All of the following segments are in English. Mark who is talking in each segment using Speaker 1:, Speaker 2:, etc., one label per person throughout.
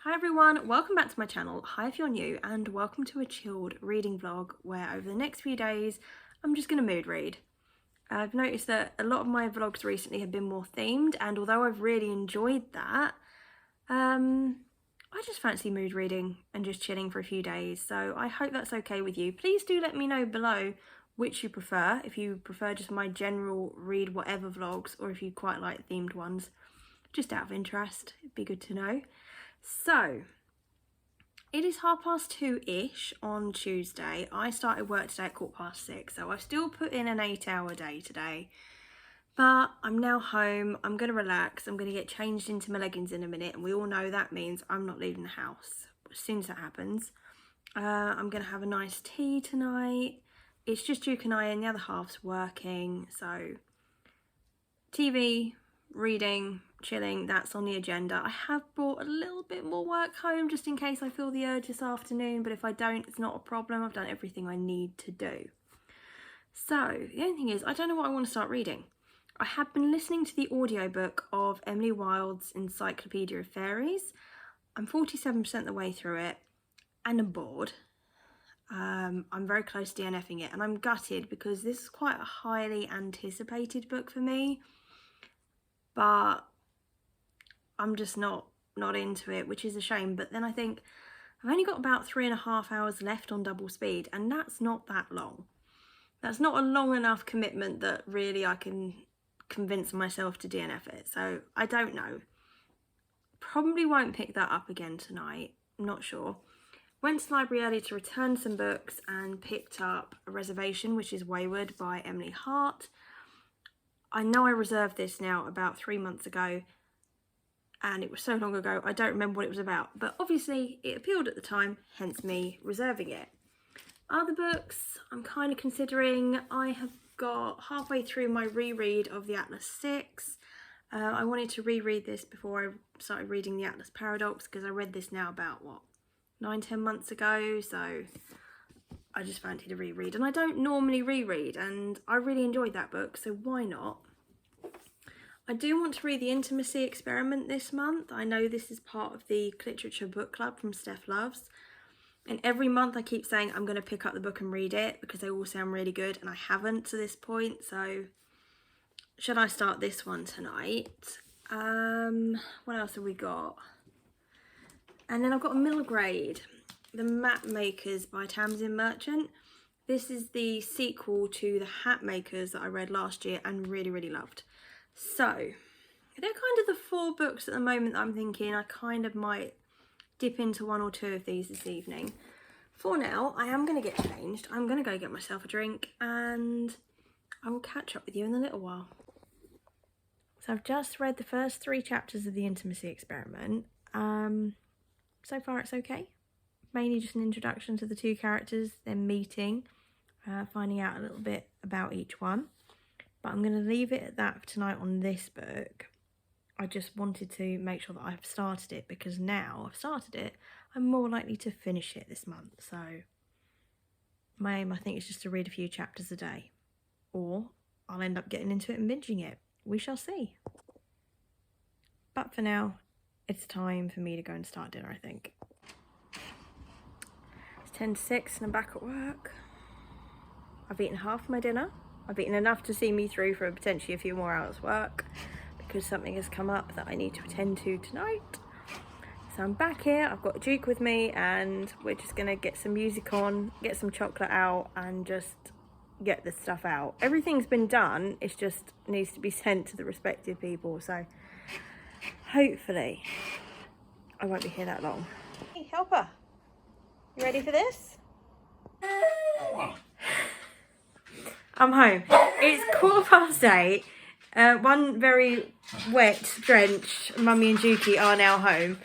Speaker 1: Hi everyone, welcome back to my channel. Hi if you're new, and welcome to a chilled reading vlog where over the next few days I'm just going to mood read. I've noticed that a lot of my vlogs recently have been more themed, and although I've really enjoyed that, I just fancy mood reading and just chilling for a few days, so I hope that's okay with you. Please do let me know below which you prefer, if you prefer just my general read whatever vlogs or if you quite like themed ones, just out of interest. It'd be good to know. So, it is 2:30-ish on Tuesday. I started work today at 6:15, so I've still put in an 8-hour day today. But I'm now home, I'm going to relax, I'm going to get changed into my leggings in a minute, and we all know that means I'm not leaving the house. As soon as that happens, I'm going to have a nice tea tonight. It's just Duke and I, and the other half's working, so TV, reading, chilling, that's on the agenda. I have brought a little bit more work home just in case I feel the urge this afternoon, but if I don't, it's not a problem. I've done everything I need to do. So the only thing is, I don't know what I want to start reading. I have been listening to the audiobook of Emily Wilde's Encyclopedia of Fairies. I'm 47% the way through it and I'm bored. I'm very close to DNFing it, and I'm gutted because this is quite a highly anticipated book for me, but I'm just not into it, which is a shame. But then I think I've only got about 3.5 hours left on double speed, and that's not that long. That's not a long enough commitment that really I can convince myself to DNF it. So I don't know. Probably won't pick that up again tonight. I'm not sure. Went to the library early to return some books and picked up A Reservation, which is Wayward by Emily Hart. I know I reserved this now about 3 months ago, and it was so long ago I don't remember what it was about, but obviously it appealed at the time, hence me reserving it. Other books I'm kind of considering. I have got halfway through my reread of The Atlas Six. I wanted to reread this before I started reading The Atlas Paradox, because I read this now about, what, 9-10 months ago, so I just fancied a reread. And I don't normally reread, and I really enjoyed that book, so why not? I do want to read The Intimacy Experiment this month. I know this is part of the Literature Book Club from Steph Loves, and every month I keep saying I'm going to pick up the book and read it because they all sound really good, and I haven't to this point, so should I start this one tonight? What else have we got? And then I've got a middle grade, The Map Makers by Tamsin Merchant. This is the sequel to The Hat Makers that I read last year and really, really loved. So, they're kind of the 4 books at the moment that I'm thinking I kind of might dip into 1 or 2 of these this evening. For now, I am going to get changed. I'm going to go get myself a drink, and I will catch up with you in a little while. So I've just read the first 3 chapters of The Intimacy Experiment. So far it's okay. Mainly just an introduction to the 2 characters, then meeting, finding out a little bit about each one. But I'm going to leave it at that for tonight on this book. I just wanted to make sure that I've started it, because now I've started it, I'm more likely to finish it this month. So my aim, I think, is just to read a few chapters a day, or I'll end up getting into it and binging it. We shall see. But for now, it's time for me to go and start dinner, I think. It's 10:06 and I'm back at work. I've eaten half my dinner. I've eaten enough to see me through for potentially a few more hours work, because something has come up that I need to attend to tonight. So I'm back here, I've got Duke with me, and we're just gonna get some music on, get some chocolate out, and just get this stuff out. Everything's been done, it just needs to be sent to the respective people, so hopefully I won't be here that long. Hey, helper, you ready for this? I'm home. It's 8:15. One very wet, drenched Mummy and Dukey are now home.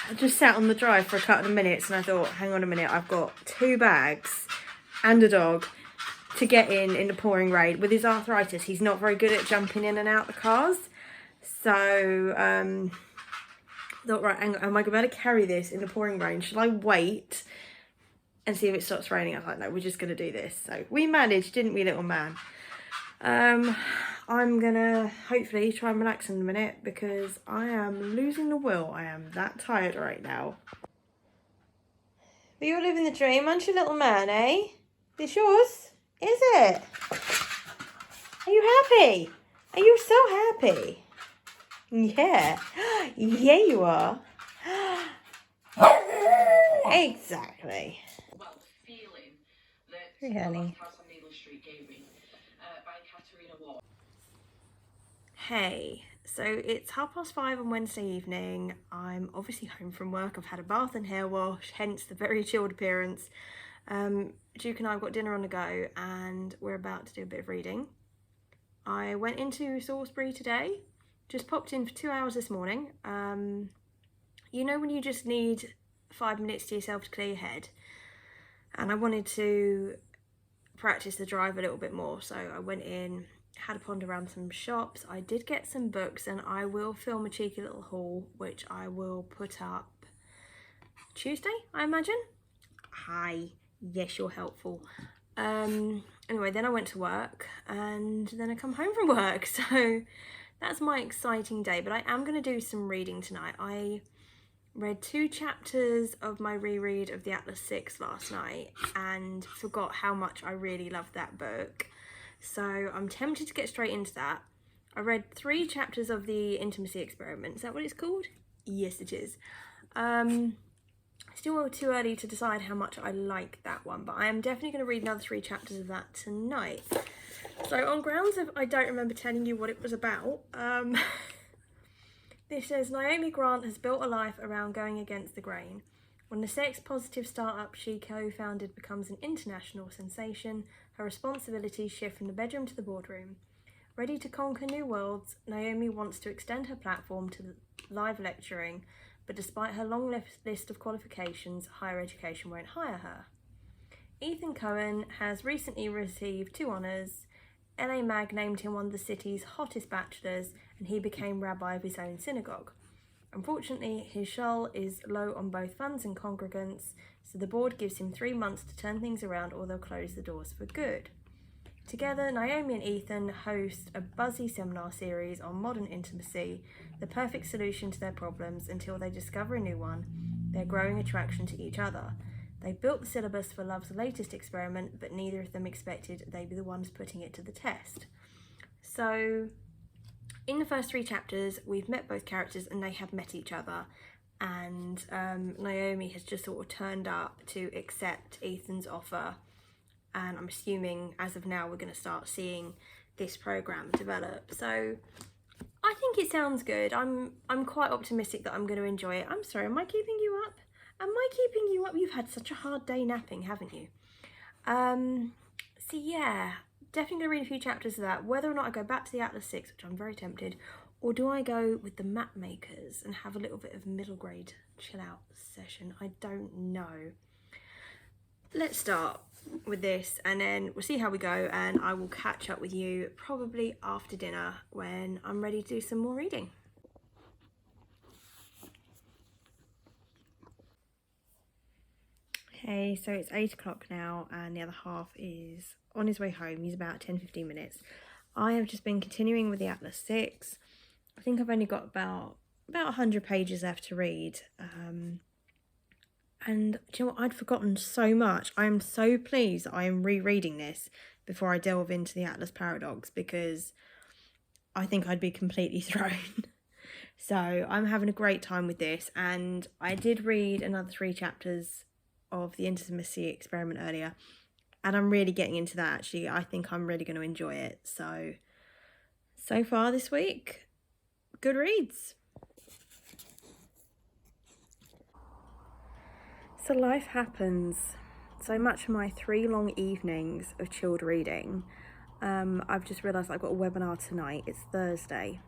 Speaker 1: I just sat on the drive for a couple of minutes and I thought, hang on a minute, I've got 2 bags and a dog to get in the pouring rain. With his arthritis, he's not very good at jumping in and out the cars. So, thought, right, hang on, am I going to carry this in the pouring rain? Should I wait and see if it stops raining? I was like, no, we're just going to do this. So we managed, didn't we, little man? I'm gonna hopefully try and relax in a minute because I am losing the will. I am that tired right now. But you're living the dream, aren't you, little man, eh? This yours? Is it? Are you happy? Are you so happy? Yeah. Yeah, you are. Exactly.
Speaker 2: Well, feeling that
Speaker 1: Hey,
Speaker 2: the
Speaker 1: honey.
Speaker 2: last house on Needle Street gave me by Katerina Ward.
Speaker 1: Hey, so it's 5:30 on Wednesday evening. I'm obviously home from work. I've had a bath and hair wash, hence the very chilled appearance. Duke and I have got dinner on the go and we're about to do a bit of reading. I went into Salisbury today, just popped in for 2 hours this morning. You know when you just need 5 minutes to yourself to clear your head? And I wanted to practice the drive a little bit more, so I went in, had a ponder around some shops. I did get some books and I will film a cheeky little haul which I will put up Tuesday, I imagine. Hi, yes, you're helpful. Anyway, then I went to work and then I come home from work, so that's my exciting day. But I am going to do some reading tonight. I read 2 chapters of my reread of the Atlas 6 last night and forgot how much I really loved that book. So I'm tempted to get straight into that. I read 3 chapters of the Intimacy Experiment. Is that what it's called? Yes, it is. Still too early to decide how much I like that one, but I am definitely going to read another 3 chapters of that tonight. So on grounds of I don't remember telling you what it was about, this says Naomi Grant has built a life around going against the grain. When the sex-positive startup she co-founded becomes an international sensation, her responsibilities shift from the bedroom to the boardroom. Ready to conquer new worlds, Naomi wants to extend her platform to live lecturing, but despite her long list of qualifications, higher education won't hire her. Ethan Cohen has recently received 2 honours. LA Mag named him one of the city's hottest bachelors, and he became rabbi of his own synagogue. Unfortunately, his shul is low on both funds and congregants, so the board gives him 3 months to turn things around or they'll close the doors for good. Together, Naomi and Ethan host a buzzy seminar series on modern intimacy, the perfect solution to their problems until they discover a new one, their growing attraction to each other. They built the syllabus for love's latest experiment, but neither of them expected they'd be the ones putting it to the test. So, in the first 3 chapters, we've met both characters and they have met each other. And Naomi has just sort of turned up to accept Ethan's offer. And I'm assuming as of now we're going to start seeing this program develop. So I think it sounds good. I'm quite optimistic that I'm going to enjoy it. I'm sorry, am I keeping you up? Am I keeping you up? You've had such a hard day napping, haven't you? So yeah, definitely going to read a few chapters of that. Whether or not I go back to the Atlas 6, which I'm very tempted, or do I go with the map makers and have a little bit of middle grade chill out session? I don't know. Let's start with this and then we'll see how we go, and I will catch up with you probably after dinner when I'm ready to do some more reading. Okay, so it's 8 o'clock now and the other half is on his way home. He's about 10-15 minutes. I have just been continuing with the Atlas 6. I think I've only got about 100 pages left to read. And do you know what? I'd forgotten so much. I am so pleased that I am rereading this before I delve into the Atlas Paradox, because I think I'd be completely thrown. So I'm having a great time with this, and I did read another 3 chapters of the Intimacy Experiment earlier, and I'm really getting into that actually. I think I'm really going to enjoy it. So far this week, good reads. So life happens. So much of my 3 long evenings of chilled reading, I've just realised I've got a webinar tonight. It's Thursday.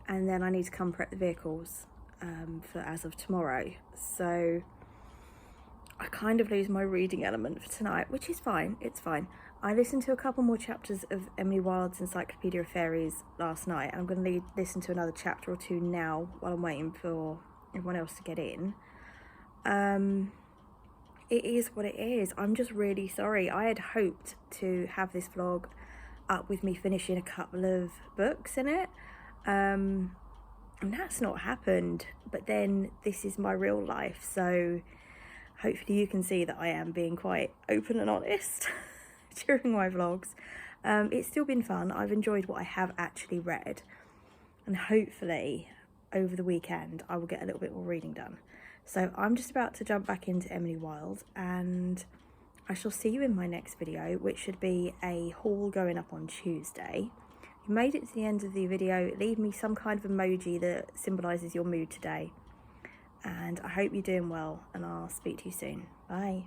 Speaker 1: And then I need to come prep the vehicles for as of tomorrow. So I kind of lose my reading element for tonight, which is fine. It's fine. I listened to a couple more chapters of Emily Wilde's Encyclopedia of Fairies last night. And I'm going to listen to another chapter or 2 now while I'm waiting for everyone else to get in. It is what it is. I'm just really sorry. I had hoped to have this vlog up with me finishing a couple of books in it. And that's not happened, but then this is my real life, so hopefully you can see that I am being quite open and honest during my vlogs. It's still been fun. I've enjoyed what I have actually read, and hopefully over the weekend I will get a little bit more reading done. So I'm just about to jump back into Emily Wilde, and I shall see you in my next video, which should be a haul going up on Tuesday. If you made it to the end of the video, leave me some kind of emoji that symbolises your mood today. And I hope you're doing well, and I'll speak to you soon. Bye.